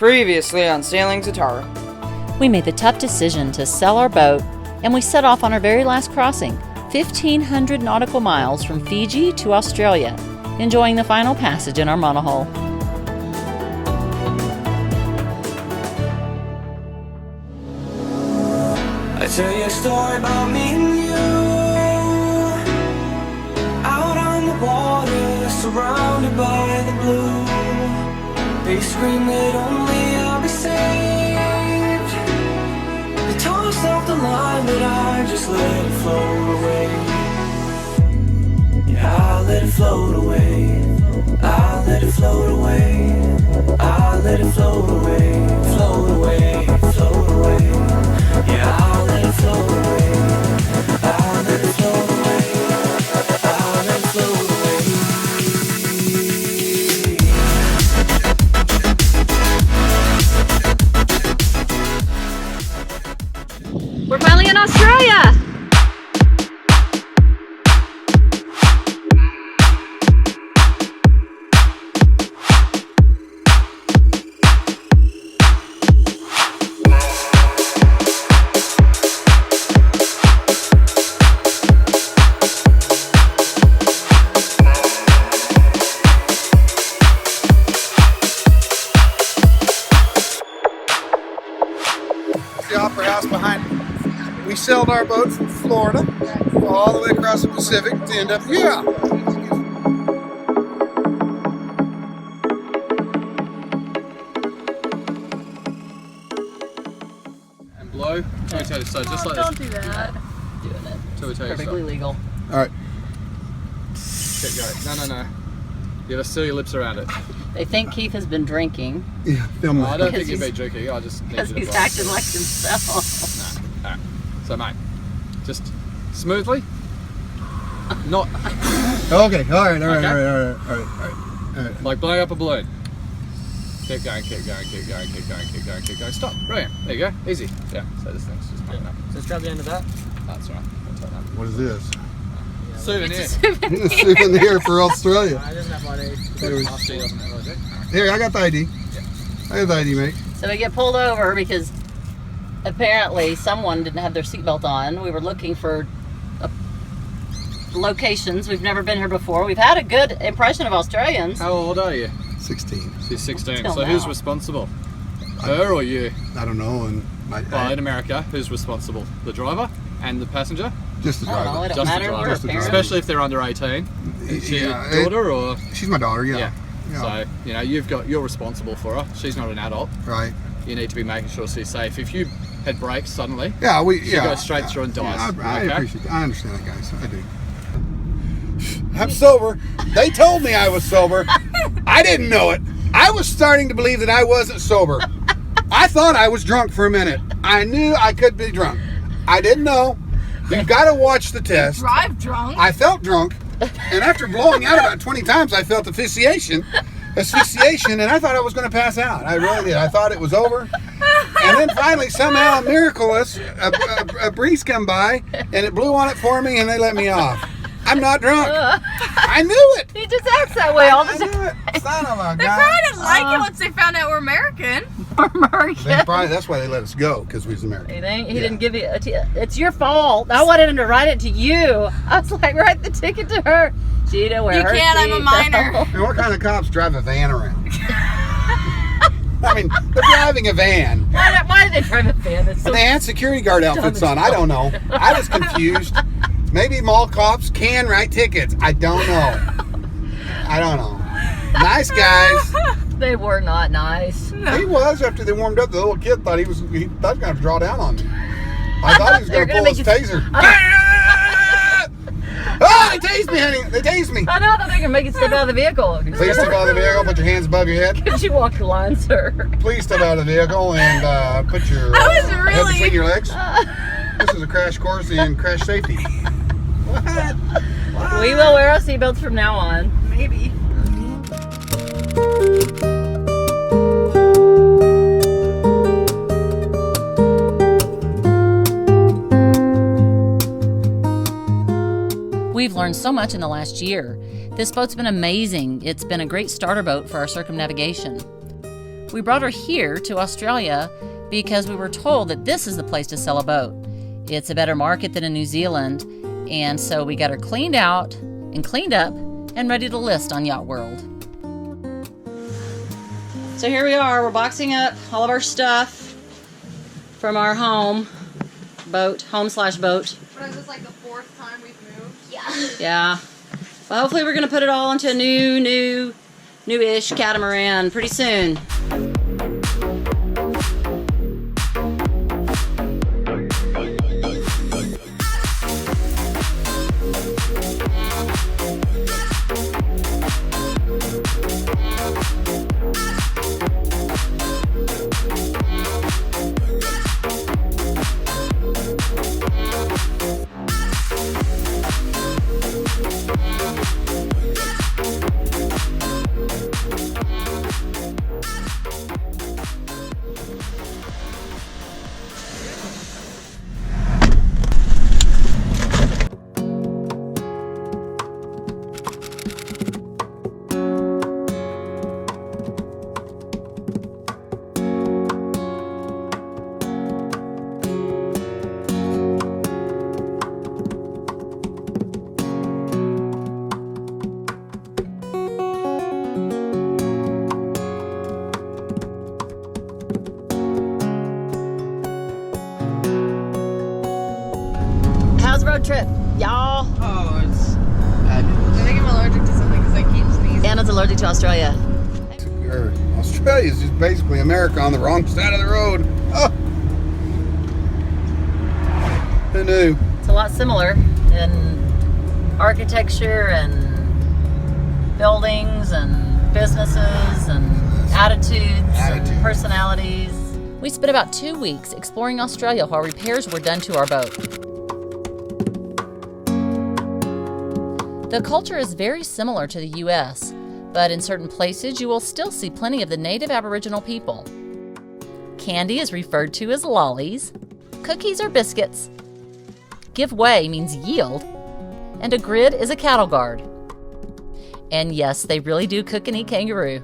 Previously on Sailing Zatara. We made the tough decision to sell our boat, and we set off on our very last crossing, 1,500 nautical miles from Fiji to Australia, enjoying the final passage in our monohull. I tell you a story about me and you, out on the water, surrounded by the blue. They scream that only I'll be saved. They tossed off the line, but I just let it float away. Yeah, I let it float away. I let it float away. I let it float away. Float away, float away. Yeah, I'll let it float away. I'll let it float away. I'll let it float away. We're finally in Australia! The Opera House behind me. We sailed our boat from Florida all the way across the Pacific to end up here. And blow. Rotate it, so just like Don't this. do that. Doing it. To rotate it, Perfectly so. legal. All right. Keep going. No. You gotta seal your lips around it. They think Keith has been drinking Yeah, film No, I don't Because think you'd he's- be drinking. I just need because you to he's blow. acting like himself. No. Alright. So, mate, just smoothly. Not Okay, all right. like blowing up a balloon. Keep going. Stop. Brilliant. There you go. Easy. Yeah. So this thing's just coming up. So let's grab the end of that. That's all right. I'll take that. What is this? Souvenir. Souvenir for Australia. I didn't have money. She doesn't have logic. Here, I got the ID. I got the ID, mate. So we get pulled over because apparently someone didn't have their seatbelt on. We were looking for locations. We've never been here before. We've had a good impression of Australians. How old are you? 16. She's 16. Till So who's now. responsible? Her or you? I don't know, and Well, in America, who's responsible? The driver and the passenger? just the I don't know. driver. It don't Just the matter. driver. We're Just the driver. parents. Especially if they're under 18. Is she Yeah, a daughter or? She's my daughter. Yeah. So, you're responsible for her. She's not an adult. Right. You need to be making sure she's safe. If you had brakes suddenly, Yeah, she goes straight through and dies. Yeah, I okay? appreciate that. I understand that, guys. I do. I'm sober. They told me I was sober. I didn't know it. I was starting to believe that I wasn't sober. I thought I was drunk for a minute. I knew I could be drunk. I didn't know. You've got to watch the test. Drive drunk. I felt drunk, and after blowing out about 20 times, I felt asphyxiation, and I thought I was going to pass out. I really did. I thought it was over. And then finally, somehow, miraculous, a breeze come by, and it blew on it for me, and they let me off. I'm not drunk. I knew it. He just acts that way all the I time. knew it. Son of a They gun. probably didn't like it once they found out we're American. That's why they let us go, because we was American. He didn't give you it's your fault. I wanted him to write it to you. I was like, write the ticket to her. She didn't wear You her can't, I'm a minor. seatbelt. And what kind of cops drive a van around? I mean, they're driving a van. Why did they drive a van? It's so And they had security guard outfits on. I don't know. I was confused. Maybe mall cops can write tickets. I don't know. Nice guys. They were not nice. He was after they warmed up. The little kid thought he was going to draw down on me. I thought he was They're going to pull gonna his make taser. Ah, they tased me, honey. They tased me. I know that they're gonna make you step out of the vehicle. Please step out of the vehicle. Put your hands above your head. Could you walk the line, sir? Please step out of the vehicle and put your I was head really- between your legs. This is a crash course in crash safety. What? We will wear our seatbelts from now on. Maybe. We've learned so much in the last year. This boat's been amazing. It's been a great starter boat for our circumnavigation. We brought her here to Australia because we were told that this is the place to sell a boat. It's a better market than in New Zealand, and so we got her cleaned out and cleaned up and ready to list on Yacht World. So here we are, we're boxing up all of our stuff from our home slash boat. But is this like the 4th time we've moved? Yeah. Well, hopefully we're gonna put it all into a new-ish catamaran pretty soon. How's the road trip, y'all? Oh, it's fabulous. I think I'm allergic to something because I keep sneezing. Anna's allergic to Australia. Australia is just basically America on the wrong side of the road. Oh. Who knew? It's a lot similar in architecture and buildings and businesses and attitudes and personalities. We spent about 2 weeks exploring Australia while repairs were done to our boat. The culture is very similar to the US, but in certain places you will still see plenty of the native Aboriginal people. Candy is referred to as lollies, cookies are biscuits, give way means yield, and a grid is a cattle guard. And yes, they really do cook and eat kangaroo.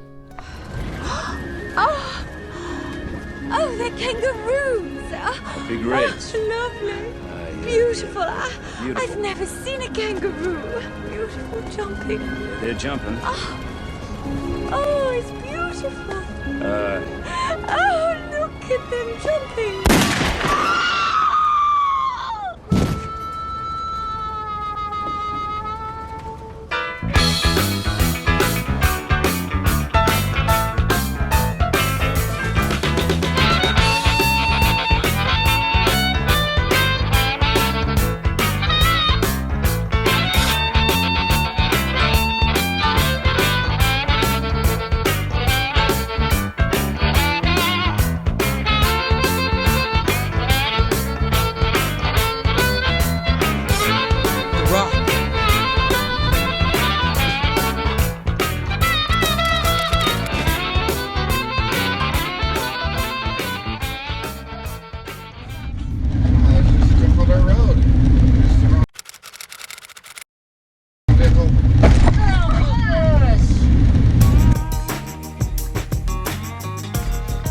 Oh, they're kangaroos. Big reds. Oh, lovely. Beautiful. I've never seen a kangaroo. Beautiful jumping. They're jumping. Oh, it's beautiful. Oh, look at them jumping.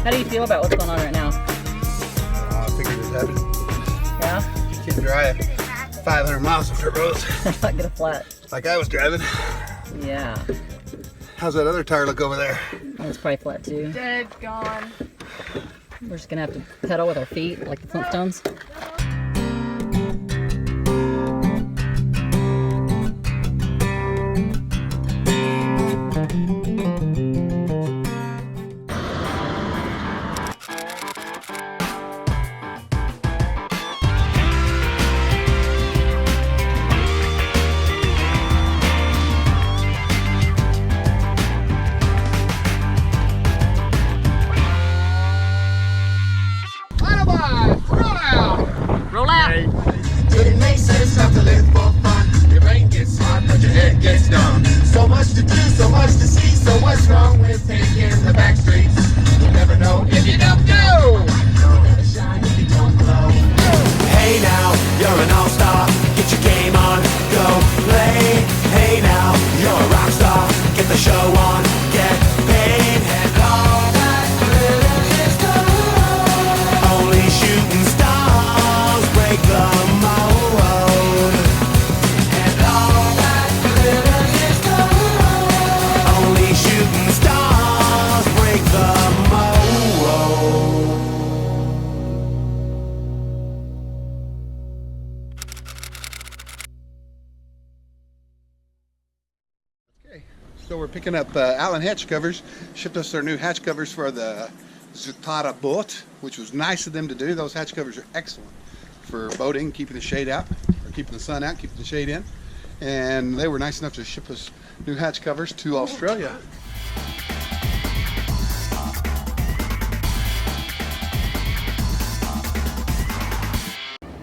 How do you feel about what's going on right now? I figured it happened. Yeah? You can't drive 500 miles on dirt roads Not get a flat. like I was driving. Yeah. How's that other tire look over there? That's probably flat too. Dead, gone. We're just gonna have to pedal with our feet like the Flintstones. So we're picking up Allen hatch covers. Shipped us their new hatch covers for the Zatara boat, which was nice of them to do. Those hatch covers are excellent for boating, keeping the shade out, or keeping the sun out, keeping the shade in. And they were nice enough to ship us new hatch covers to Australia.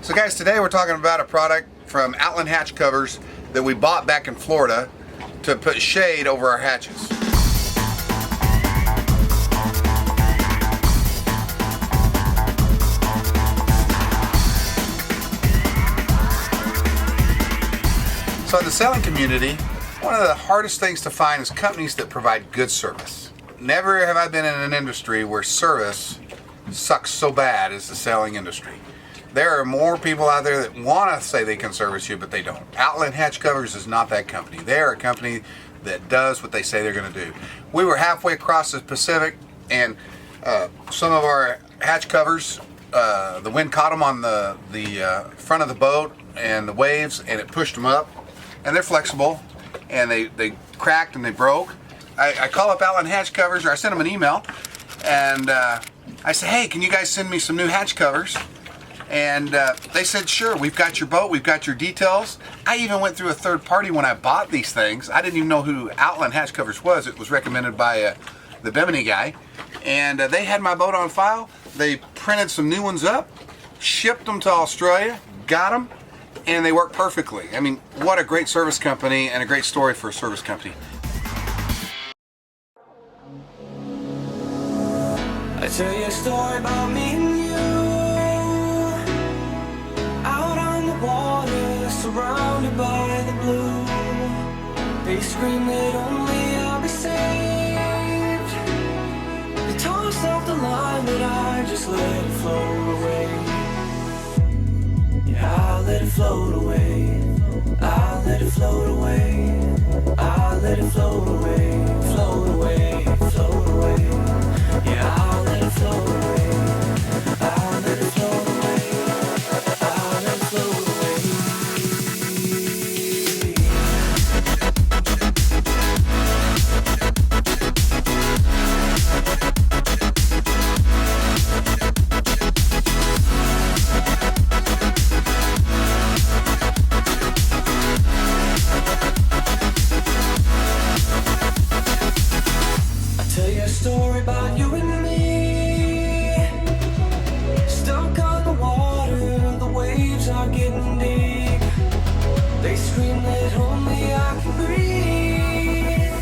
So guys, today we're talking about a product from Allen Hatch Covers that we bought back in Florida to put shade over our hatches. So in the sailing community, one of the hardest things to find is companies that provide good service. Never have I been in an industry where service sucks so bad as the sailing industry. There are more people out there that want to say they can service you, but they don't. Allen Hatch Covers is not that company. They're a company that does what they say they're going to do. We were halfway across the Pacific, and some of our hatch covers, the wind caught them on the front of the boat and the waves, and it pushed them up. And they're flexible, and they cracked and they broke. I call up Allen Hatch Covers, or I sent them an email, and I said, hey, can you guys send me some new hatch covers? And they said, sure, we've got your boat, we've got your details. I even went through a third party when I bought these things. I didn't even know who Allen Hatch Covers was. It was recommended by the Bimini guy. And they had my boat on file. They printed some new ones up, shipped them to Australia, got them, and they work perfectly. I mean, what a great service company and a great story for a service company. I tell you a story about me and you. Out on the water, surrounded by the blue. They scream that only I'll be saved. They toss off the line, but I just let it float away. Yeah, I'll let it float away. I'll let it float away. I'll let it float away. Float away, float away. Yeah, I'll let it float away. I'll let it float away. I'll let it float away. I'll tell you a story about you and me. Stuck on the water, the waves are getting deep. They scream that only I can breathe.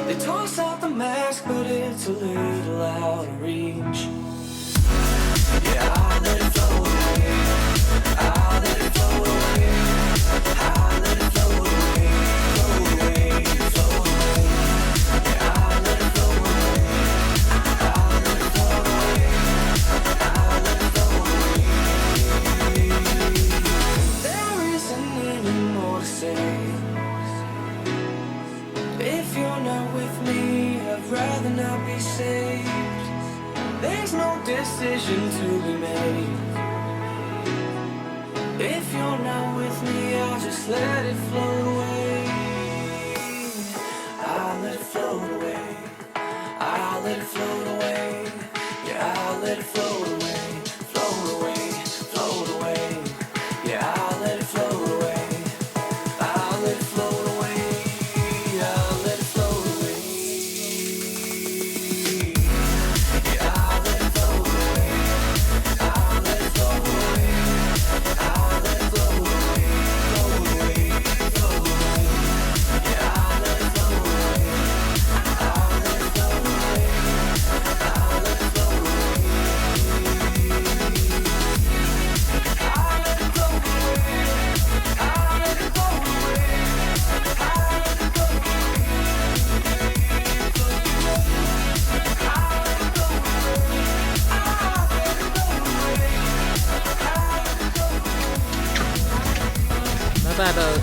They toss off the mask, but it's a little out of reach. Yeah, I'll let it float away. I'll let it float away. I'll let it float away. Float away, float away. Yeah, I'll let it float away. I'll let it float away. I'll let it float away. There isn't any more to say. If you're not with me, I'd rather not be saved. There's no decision to be made. If you're not with me, I'll just let it float away. I'll let it float away. I'll let it float away. Yeah, I'll let it float away. Float away, float away. Yeah, I'll let it float away. I'll let it float away. I'll let it float away. Yeah, I'll let it float away. I'll let it float away. I'll let it float away. Float away, float away. Yeah, I'll let it float away. I'll let it float away. I'll let it float away. I'll let it float away. I'll let it float away. I'll let it float Bye-bye, boat.